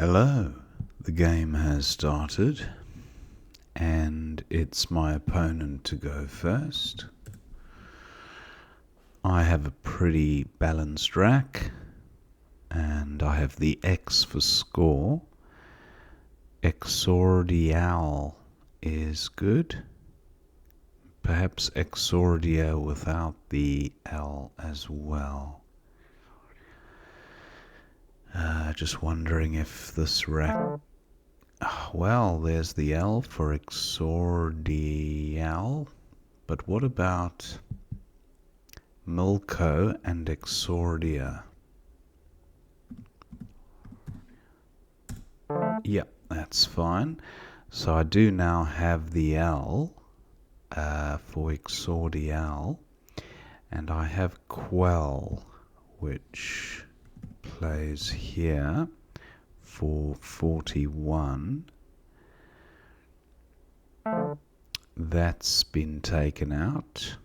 Hello, the game has started and it's my opponent to go first. I have a pretty balanced rack and I have the X for score. Exordial is good. Perhaps Exordia without the L as well. Just wondering if this rack... Well, there's the L for Exordial. But what about Milko and Exordia? Yep, that's fine. So I do now have the L for Exordial. And I have Quell, which plays here for 41. That's been taken out.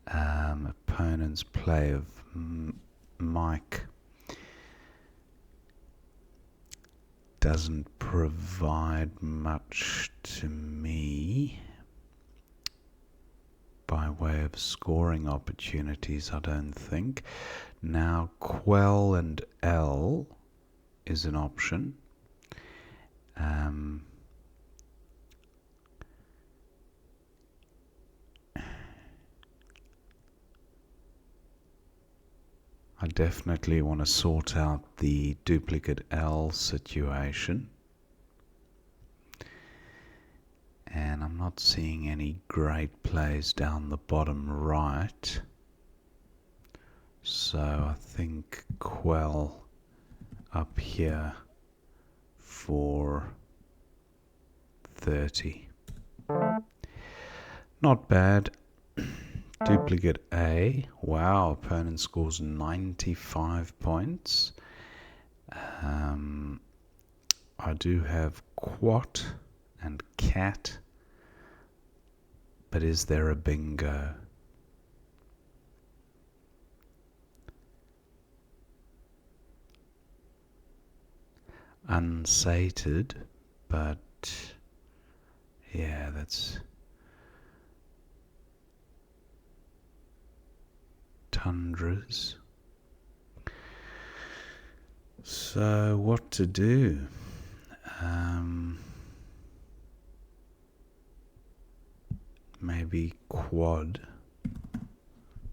Opponent's play of Mike doesn't provide much to me by way of scoring opportunities, I don't think. Now Quell and L is an option. I definitely want to sort out the duplicate L situation. And I'm not seeing any great plays down the bottom right. So I think Quell up here for 30. Not bad. Duplicate A. Wow, opponent scores 95 points. I do have Quat and Cat. But is there a bingo? Unsated, but yeah, that's tundras. So what to do? Maybe quad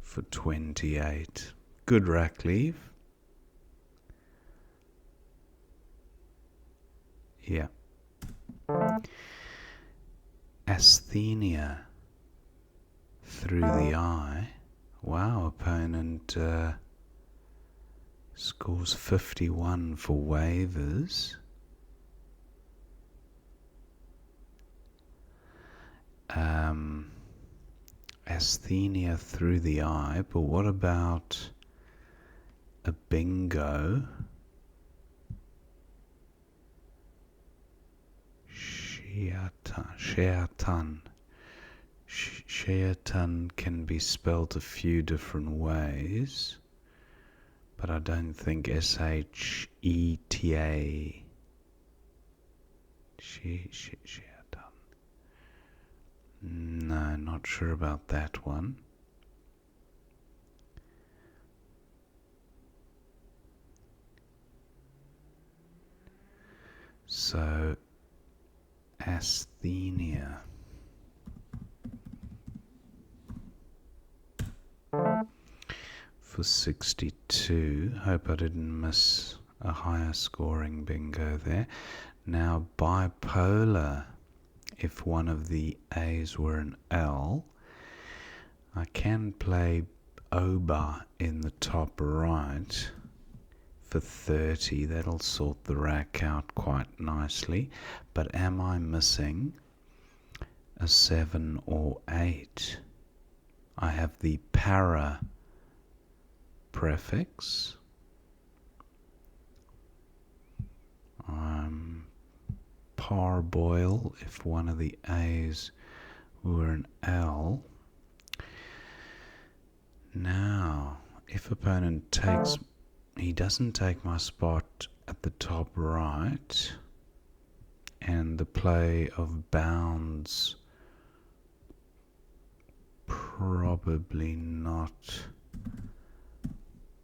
for 28. Good rack leave. Yeah. Asthenia through the eye. Wow, opponent scores 51 for waivers. Asthenia through the eye, but what about a bingo? Sheatan can be spelt a few different ways, but I don't think S-H-E-T-A. Sheatan. No, not sure about that one. So, asthenia. For 62. Hope I didn't miss a higher scoring bingo there. Now, bipolar. If one of the A's were an L, I can play Oba in the top right for 30. That'll sort the rack out quite nicely. But am I missing a 7 or 8? I have the para prefix. Parboil if one of the A's were an L. Now, if opponent takes... He doesn't take my spot at at the top right, and the play of bounds probably not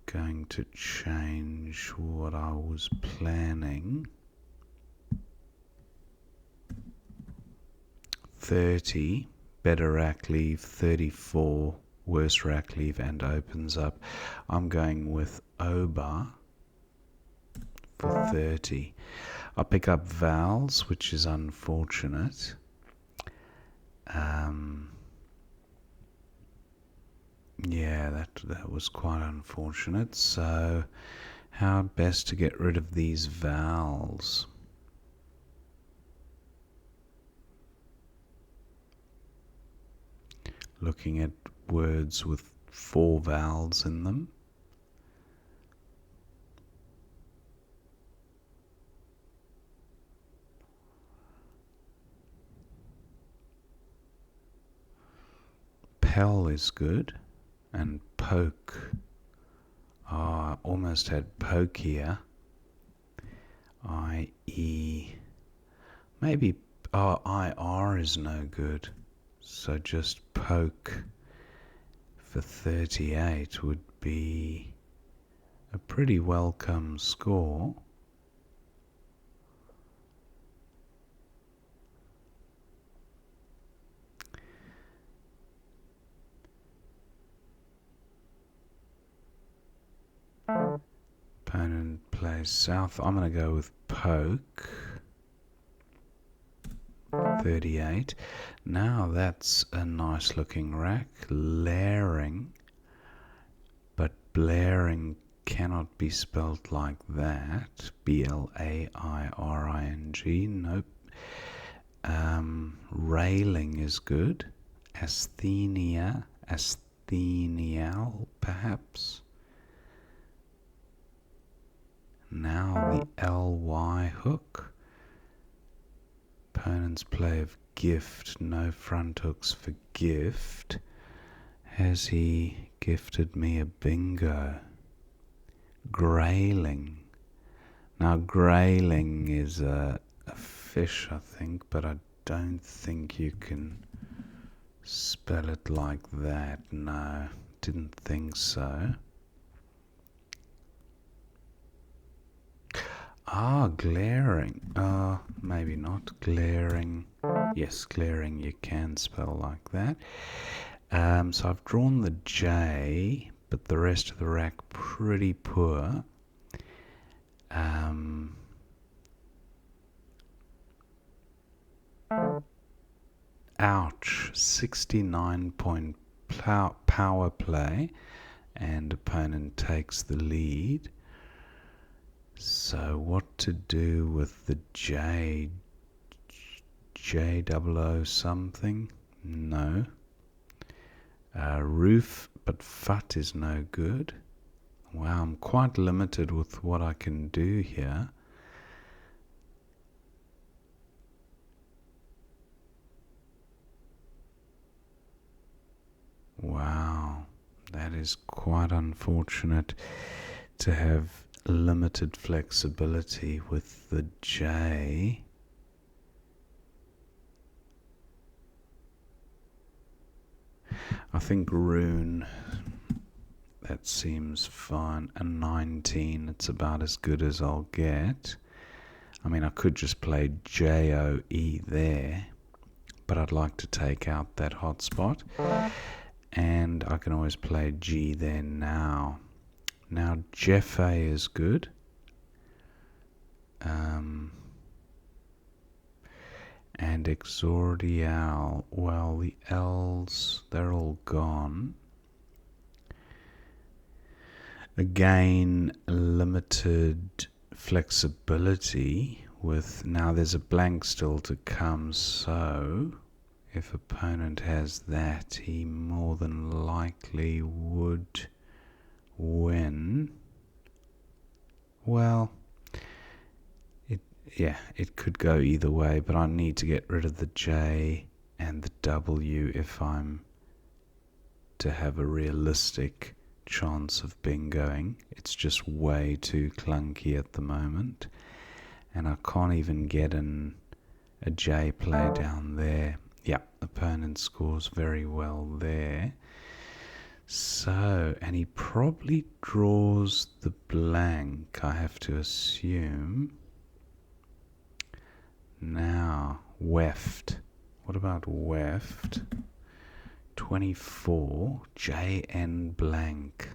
going to change what I was planning. 30, better rack leave. 34, worse rack leave and opens up. I'm going with Oba for 30. I pick up vowels, which is unfortunate. Yeah, that was quite unfortunate. So how best to get rid of these vowels? Looking at words with 4 vowels in them. Pel is good, and poke. Oh, I almost had poke here. I-E. Maybe IR is no good. So just poke for 38 would be a pretty welcome score. Opponent plays south. I'm going to go with poke. 38. Now that's a nice looking rack. Layering. But blaring cannot be spelled like that. B-L-A-I-R-I-N-G. Nope. Railing is good. Asthenia. Asthenial, perhaps. Now the L-Y hook. Opponent's play of gift. No front hooks for gift. Has he gifted me a bingo? Grayling. Now grayling is a fish, I think, but I don't think you can spell it like that. No, didn't think so. Glaring. Maybe not. Glaring. Yes, glaring you can spell like that. So I've drawn the J, but the rest of the rack pretty poor. Ouch. 69-point power play, and opponent takes the lead. So what to do with the J? J-00 something? No. Roof, but fut is no good. Wow, I'm quite limited with what I can do here. Wow, that is quite unfortunate to have limited flexibility with the J. I think rune, that seems fine. A 19, it's about as good as I'll get. I mean, I could just play J-O-E there, but I'd like to take out that hotspot. And I can always play G there now. Now Jeffe is good. And exordial, well, the L's, they're all gone. Again, limited flexibility with, now there's a blank still to come, so if opponent has that, he more than likely would win. Well, it could go either way, but I need to get rid of the J and the W if I'm to have a realistic chance of bingoing. It's just way too clunky at the moment. And I can't even get a J play down there. Yeah, opponent scores very well there. So, and he probably draws the blank, I have to assume. Now, weft. What about weft? 24, JN blank.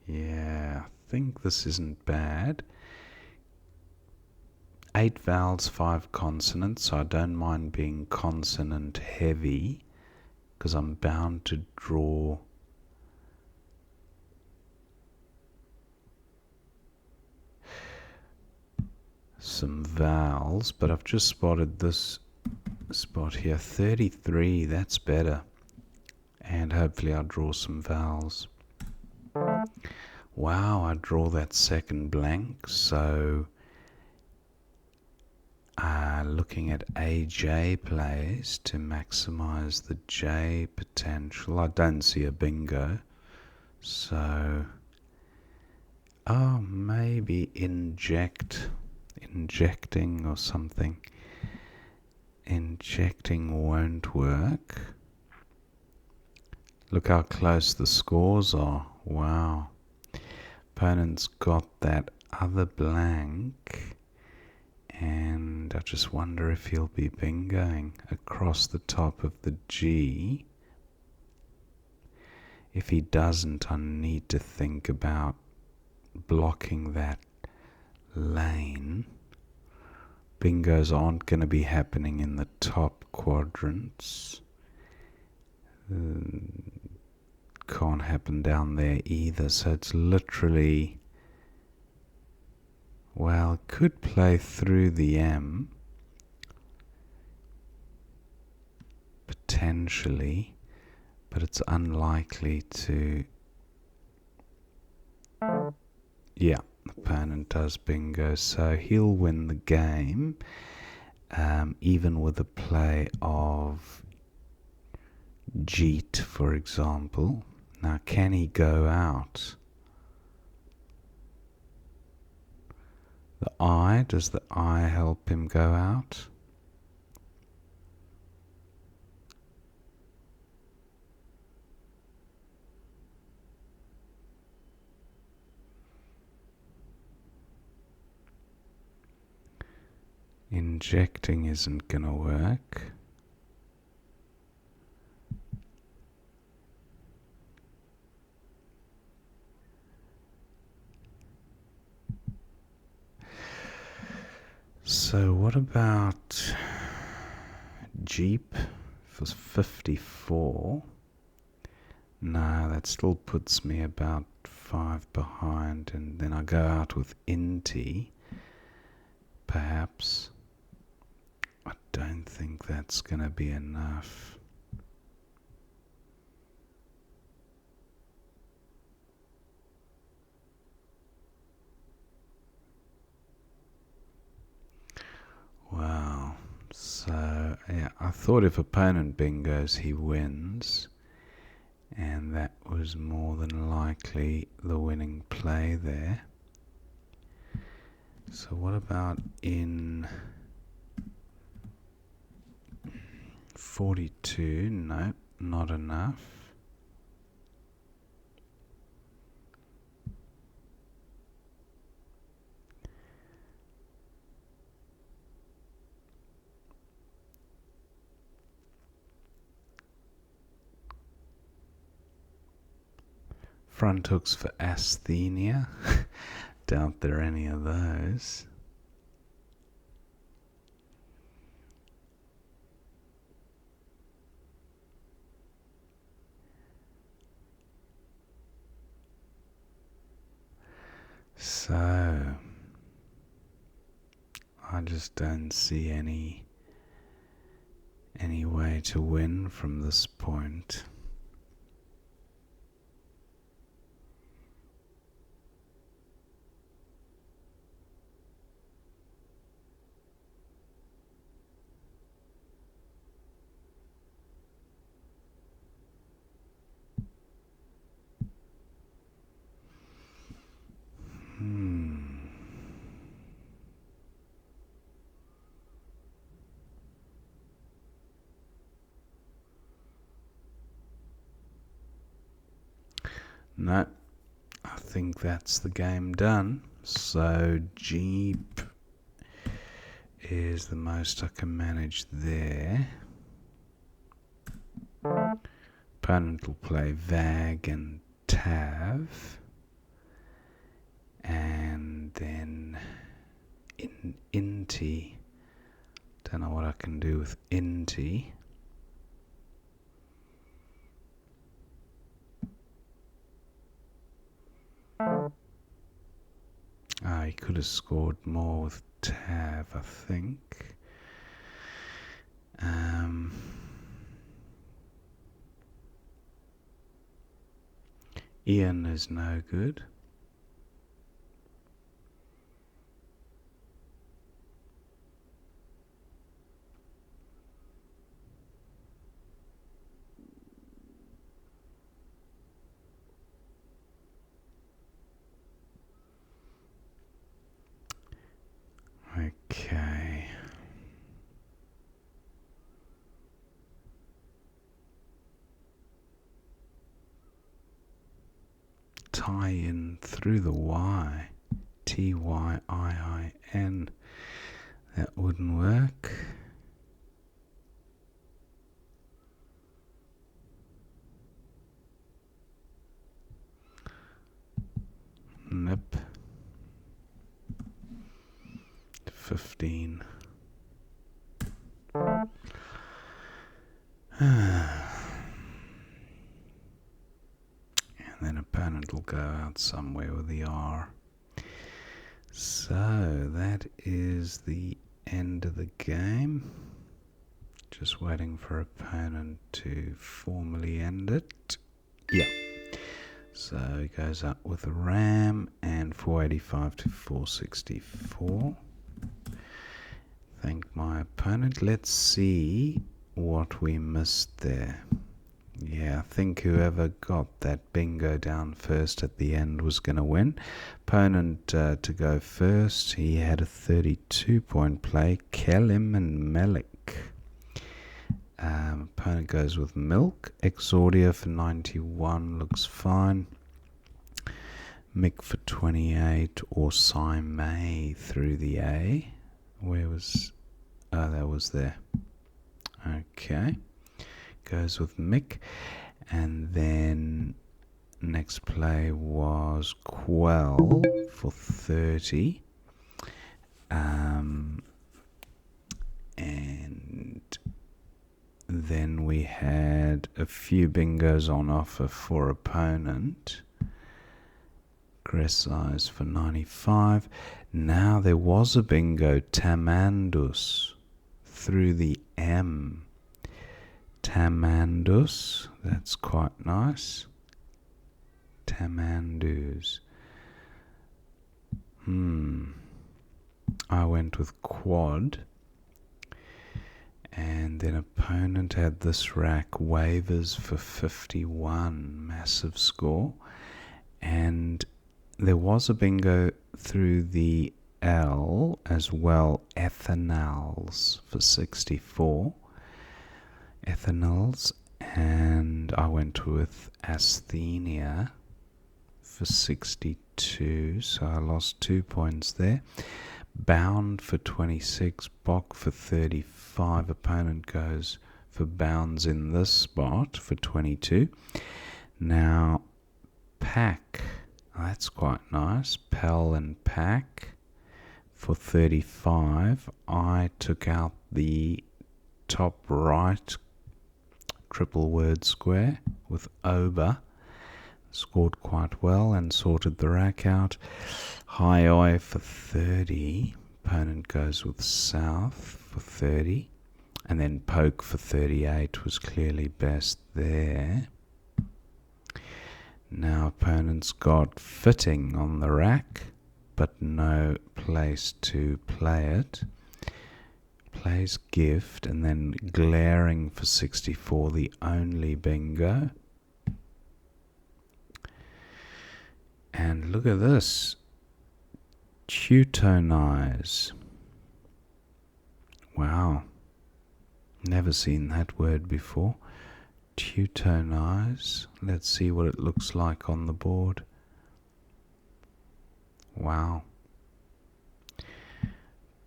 Yeah, I think this isn't bad. 8 vowels, 5 consonants, so I don't mind being consonant heavy, because I'm bound to draw some vowels, but I've just spotted this spot here, 33, that's better, and hopefully I'll draw some vowels. Wow, I draw that second blank, so looking at AJ plays to maximize the J potential. I don't see a bingo, so maybe injecting or something. Injecting won't work. Look how close the scores are. Wow. Opponent's got that other blank, and I just wonder if he'll be bingoing across the top of the G. If he doesn't, I need to think about blocking that lane. Bingos aren't going to be happening in the top quadrants. Can't happen down there either, so it's literally, well, could play through the M potentially, but it's unlikely to. Yeah, opponent does bingo, so he'll win the game, even with a play of Jeet, for example. Now, can he go out? The I, does the I help him go out? Injecting isn't going to work. So what about Jeep for 54? No, that still puts me about 5 behind, and then I go out with Inti, perhaps. I don't think that's going to be enough. Wow. So, yeah, I thought if opponent bingos, he wins. And that was more than likely the winning play there. So what about in 42? No, not enough. Front hooks for asthenia. Doubt there are any of those. So, I just don't see any way to win from this point. No, I think that's the game done. So Jeep is the most I can manage there. Opponent will play Vag and Tav. And then Inti. Don't know what I can do with Inti. He could have scored more with Tav, I think. Ian is no good. Okay. Tie in through the Y. Tyiin. That wouldn't work. Nope. 15. And then opponent will go out somewhere with the R. So that is the end of the game. Just waiting for opponent to formally end it. Yeah. So he goes up with a ram and 485 to 464. Thank my opponent. Let's see what we missed there. Yeah, I think whoever got that bingo down first at the end was going to win. Opponent to go first, he had a 32-point play, Kelim and Melik. Opponent goes with Milk. Exordia for 91 looks fine. Mick for 28 or Sai May through the A. Where was... Oh, that was there. Okay. Goes with Mick. And then next play was Quell for 30. And then we had a few bingos on offer for opponent. Gressize for 95. Now there was a bingo, Tamandus, through the M. Tamandus, that's quite nice. Tamandus. I went with quad. And then opponent had this rack, waivers for 51, massive score. And there was a bingo through the L as well, ethanals for 64. Ethanals, and I went with asthenia for 62, so I lost 2 points there. Bound for 26, Bok for 35. Opponent goes for bounds in this spot for 22. Now, Pack, that's quite nice. Pell and Pack for 35. I took out the top right triple word square with Oba. Scored quite well and sorted the rack out. High Oi for 30. Opponent goes with South for 30. And then Poke for 38 was clearly best there. Now opponent's got Fitting on the rack, but no place to play it. Plays Gift and then Glaring for 64, the only bingo. And look at this. Teutonize. Wow. Never seen that word before. Teutonize. Let's see what it looks like on the board. Wow.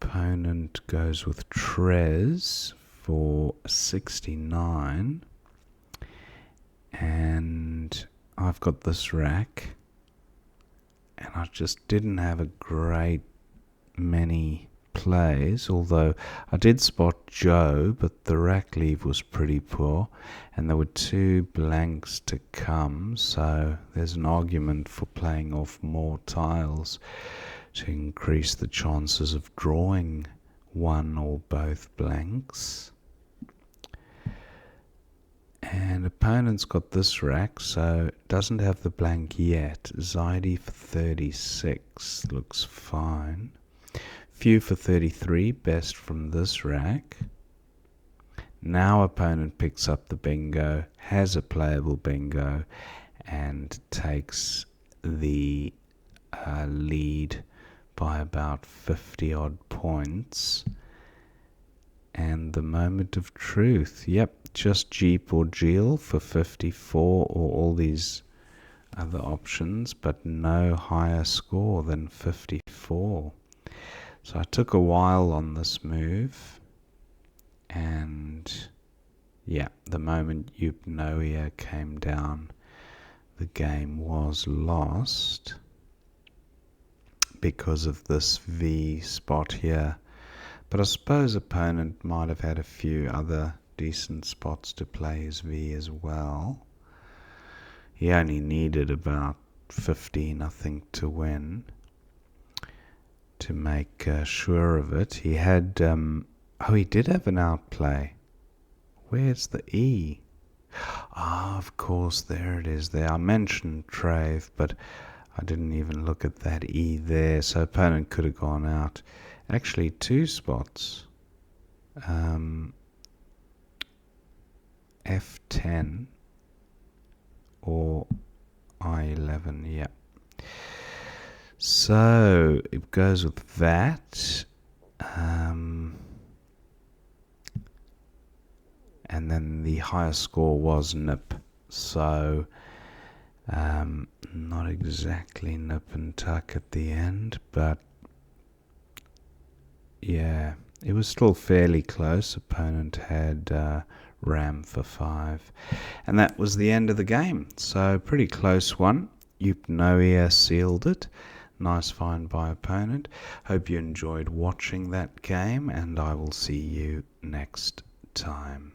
Opponent goes with Trez for 69. And I've got this rack. And I just didn't have a great many plays, although I did spot Joe, but the rack leave was pretty poor, and there were 2 blanks to come, so there's an argument for playing off more tiles to increase the chances of drawing one or both blanks. And opponent's got this rack, so it doesn't have the blank yet. Zaidi for 36 looks fine. Few for 33, best from this rack. Now opponent picks up the bingo, has a playable bingo, and takes the lead by about 50 odd points. And the moment of truth, yep, just Jeep or Jeel for 54, or all these other options, but no higher score than 54. So I took a while on this move, and yeah, the moment Eupnoia came down, the game was lost because of this V spot here. But I suppose opponent might have had a few other decent spots to play his V as well. He only needed about 15, I think, to win, to make sure of it. He had, he did have an outplay. Where's the E? Ah, of course, there it is there. I mentioned Trave, but I didn't even look at that E there, so opponent could have gone out. Actually, 2 spots. F10 or I11, yeah. So it goes with that. And then the highest score was nip. So not exactly nip and tuck at the end, but yeah, it was still fairly close. Opponent had ram for 5. And that was the end of the game. So pretty close one. Eupnoia sealed it. Nice find by opponent. Hope you enjoyed watching that game, and I will see you next time.